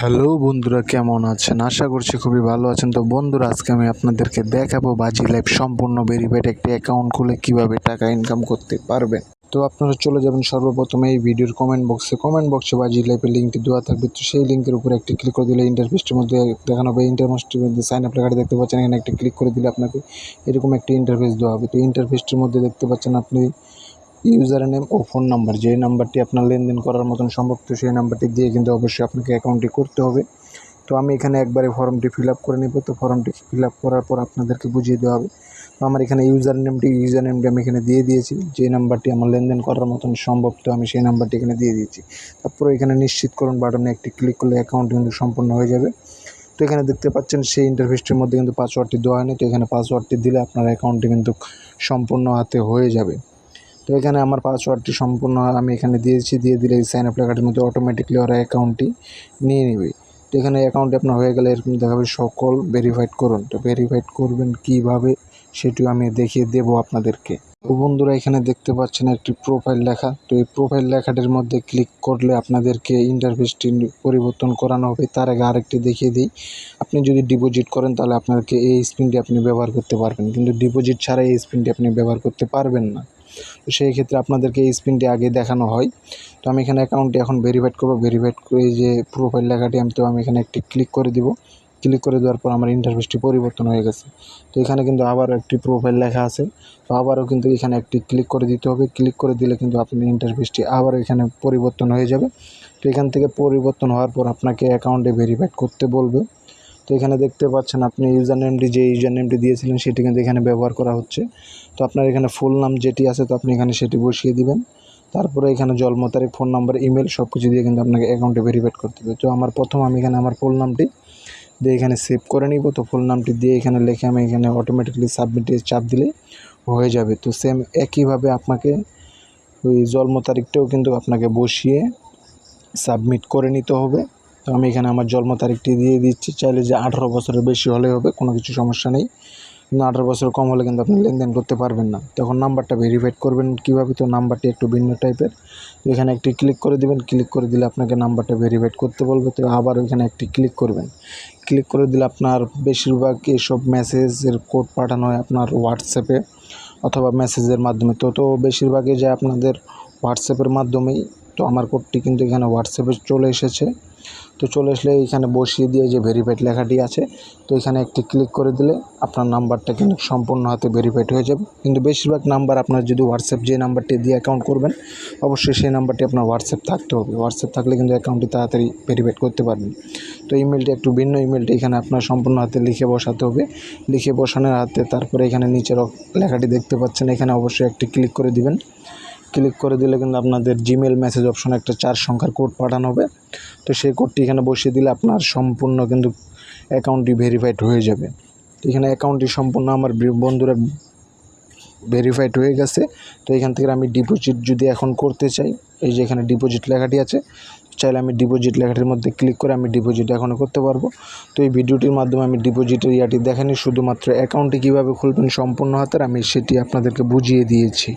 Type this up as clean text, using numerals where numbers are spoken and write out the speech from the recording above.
Hello বন্ধুরা, কেমন আছেন? আশা করছি খুবই ভালো আছেন। তো বন্ধুরা, আজকে আমি আপনাদেরকে দেখাবো বাজি লাইভ সম্পূর্ণ ভেরিফাইড একটি অ্যাকাউন্ট খুলে কিভাবে টাকা ইনকাম করতে পারবেন। তো আপনারা চলে যাবেন সর্বপ্রথমে এই ভিডিওর কমেন্ট বক্সে বাজি লাইভের লিঙ্কটি দেওয়া থাকবে। তো সেই লিঙ্কের উপরে একটি ক্লিক করে দিলে ইন্টারফেসটির মধ্যে দেখানো হবে। ইন্টারফেসটির মধ্যে সাইন আপ লেখাটি দেখতে পাচ্ছেন, এখানে একটি ক্লিক করে দিলে আপনাকে এরকম একটি ইন্টারফেস দেওয়া হবে। তো ইন্টারফেসটির মধ্যে দেখতে পাচ্ছেন আপনি ইউজার নেম ও ফোন নাম্বার, যে নাম্বারটি আপনার লেনদেন করার মতন সম্ভব, তো সেই নাম্বারটি দিয়ে কিন্তু অবশ্যই আপনাকে অ্যাকাউন্টটি করতে হবে। তো আমি এখানে একবারে ফর্মটি ফিল আপ করে নেব। তো ফর্মটি ফিল আপ করার পর আপনাদেরকে বুঝিয়ে দেওয়া হবে। তো আমার এখানে ইউজার নেমটি আমি এখানে দিয়ে দিয়েছি, যে নাম্বারটি আমার লেনদেন করার মতন সম্ভব, তো আমি সেই নাম্বারটি এখানে দিয়ে দিয়েছি। তারপরে এখানে নিশ্চিতকরণ বাটনে একটি ক্লিক করলে অ্যাকাউন্ট কিন্তু সম্পূর্ণ হয়ে যাবে। তো এখানে দেখতে পাচ্ছেন সেই ইন্টারফেসটির মধ্যে কিন্তু পাসওয়ার্ডটি দেওয়া হয়নি। তো এখানে পাসওয়ার্ডটি দিলে আপনার অ্যাকাউন্টটি কিন্তু সম্পূর্ণ হাতে হয়ে যাবে। তো এখানে আমার পাসওয়ার্ডটি সম্পূর্ণ আমি এখানে দিয়েছি, দিয়ে দিলে এই সাইন আপ লেখাটির মধ্যে অটোমেটিকলি ওরা অ্যাকাউন্টটি নিয়ে নেবে। তো এখানে অ্যাকাউন্টটি আপনার হয়ে গেলে এরকম দেখাবে সকল ভেরিফাইড করুন। তো ভেরিফাইড করবেন কীভাবে সেটিও আমি দেখিয়ে দেবো আপনাদেরকে। তো বন্ধুরা, এখানে দেখতে পাচ্ছেন একটি প্রোফাইল লেখা। তো এই প্রোফাইল লেখাটির মধ্যে ক্লিক করলে আপনাদেরকে ইন্টারফেসটি পরিবর্তন করানো হবে। তার আগে আরেকটি দেখিয়ে দিই, আপনি যদি ডিপোজিট করেন তাহলে আপনাকে এই স্পিনটি আপনি ব্যবহার করতে পারবেন, কিন্তু ডিপোজিট ছাড়া এই স্পিনটি আপনি ব্যবহার করতে পারবেন না। তো সেই ক্ষেত্রে আপনাদেরকে এই স্পিনটি আগে দেখানো হয়। তো আমি এখানে অ্যাকাউন্টটি এখন ভেরিফাইড করবো। ভেরিফাইড করে এই যে প্রোফাইল লেখাটি আমি এখানে একটি ক্লিক করে দিব। ক্লিক করে দেওয়ার পর আমার ইন্টারফেসটি পরিবর্তন হয়ে গেছে। তো এখানে কিন্তু আবারও একটি প্রোফাইল লেখা আছে। তো আবারও কিন্তু এখানে একটি ক্লিক করে দিতে হবে। ক্লিক করে দিলে কিন্তু আপনার ইন্টারফেসটি আবারও এখানে পরিবর্তন হয়ে যাবে। তো এখান থেকে পরিবর্তন হওয়ার পর আপনাকে অ্যাকাউন্টে ভেরিফাইড করতে বলবে। তো এখানে দেখতে পাচ্ছেন আপনি যে ইউজার নেমটি দিয়েছিলেন সেটি কিন্তু এখানে ব্যবহার করা হচ্ছে। তো আপনার এখানে ফুল নাম যেটি আছে, তো আপনি এখানে সেটি বসিয়ে দিবেন। তারপরে এখানে জন্ম তারিখ, ফোন নাম্বার, ইমেল সব কিছু দিয়ে কিন্তু আপনাকে অ্যাকাউন্টে ভেরিফাইড করতে হবে। তো আমি এখানে আমার ফুল নামটি দিয়ে এখানে সেভ করে নিব। তো ফুল নামটি দিয়ে এখানে লিখে আমি এখানে অটোমেটিকলি সাবমিটে চাপ দিলে হয়ে যাবে। তো সেম একইভাবে আপনাকে ওই জন্ম তারিখটাও কিন্তু আপনাকে বসিয়ে সাবমিট করে নিতে হবে। তো আমি এখানে আমার জন্ম তারিখটি দিয়ে দিচ্ছি। চাইলে যে 18 বছরের বেশি হলেই হবে, কোনো কিছু সমস্যা নেই, কিন্তু 18 বছর কম হলে কিন্তু আপনি লেনদেন করতে পারবেন না। তখন নাম্বারটা ভেরিফাইড করবেন কীভাবে? তো নাম্বারটি একটু ভিন্ন টাইপের। তো এখানে একটি ক্লিক করে দেবেন। ক্লিক করে দিলে আপনাকে নাম্বারটা ভেরিফাইড করতে বলবে। তো আবার ওইখানে একটি ক্লিক করবেন। ক্লিক করে দিলে আপনার বেশিরভাগ এসব মেসেজের কোড পাঠানো হয় আপনার হোয়াটসঅ্যাপে অথবা মেসেজের মাধ্যমে। তো বেশিরভাগই যায় আপনাদের হোয়াটসঅ্যাপের মাধ্যমেই। তো আমার কোডটি কিন্তু এখানে হোয়াটসঅ্যাপে চলে এসেছে। তো চলে আসলে এখানে বসিয়ে দিয়ে যে ভেরিফাইড লেখাটি আছে, তো এখানে একটি ক্লিক করে দিলে আপনার নাম্বারটা কিন্তু সম্পূর্ণ হাতে ভেরিফাইড হয়ে যাবে। কিন্তু বেশিরভাগ নাম্বার আপনার যদি হোয়াটসঅ্যাপ যে নাম্বারটি দিয়ে অ্যাকাউন্ট করবেন, অবশ্যই সেই নাম্বারটি আপনার হোয়াটসঅ্যাপ থাকতে হবে। হোয়াটসঅ্যাপ থাকলে কিন্তু অ্যাকাউন্টটি তাড়াতাড়ি ভেরিফাইড করতে পারবেন। তো ইমেলটি একটু ভিন্ন, ইমেলটি এখানে আপনার সম্পূর্ণ হাতে লিখে বসাতে হবে। লিখে বসানোর হাতে তারপরে এখানে নিচের লেখাটি দেখতে পাচ্ছেন, এখানে অবশ্যই একটি ক্লিক করে দিবেন। ক্লিক করে দিলে কিন্তু আপনাদের জিমেল মেসেজ অপশনে একটা 4 সংখ্যার কোড পাঠানো হবে। তো সেই কোডটি এখানে বসিয়ে দিলে আপনার সম্পূর্ণ কিন্তু অ্যাকাউন্টটি ভেরিফাইড হয়ে যাবে। তো এখানে অ্যাকাউন্টটি সম্পূর্ণ আমার বন্ধুরা ভেরিফাইড হয়ে গেছে। তো এখান থেকে আমি ডিপোজিট যদি এখন করতে চাই, এই যে এখানে ডিপোজিট লেখাটি আছে, চাইলে আমি ডিপোজিট লেখাটির মধ্যে ক্লিক করে আমি ডিপোজিট এখনও করতে পারবো। তো এই ভিডিওটির মাধ্যমে আমি ডিপোজিটের ইয়াটি দেখানি, শুধুমাত্র অ্যাকাউন্টটি কীভাবে খুলবেন সম্পূর্ণ হাতের আমি সেটি আপনাদেরকে বুঝিয়ে দিয়েছি।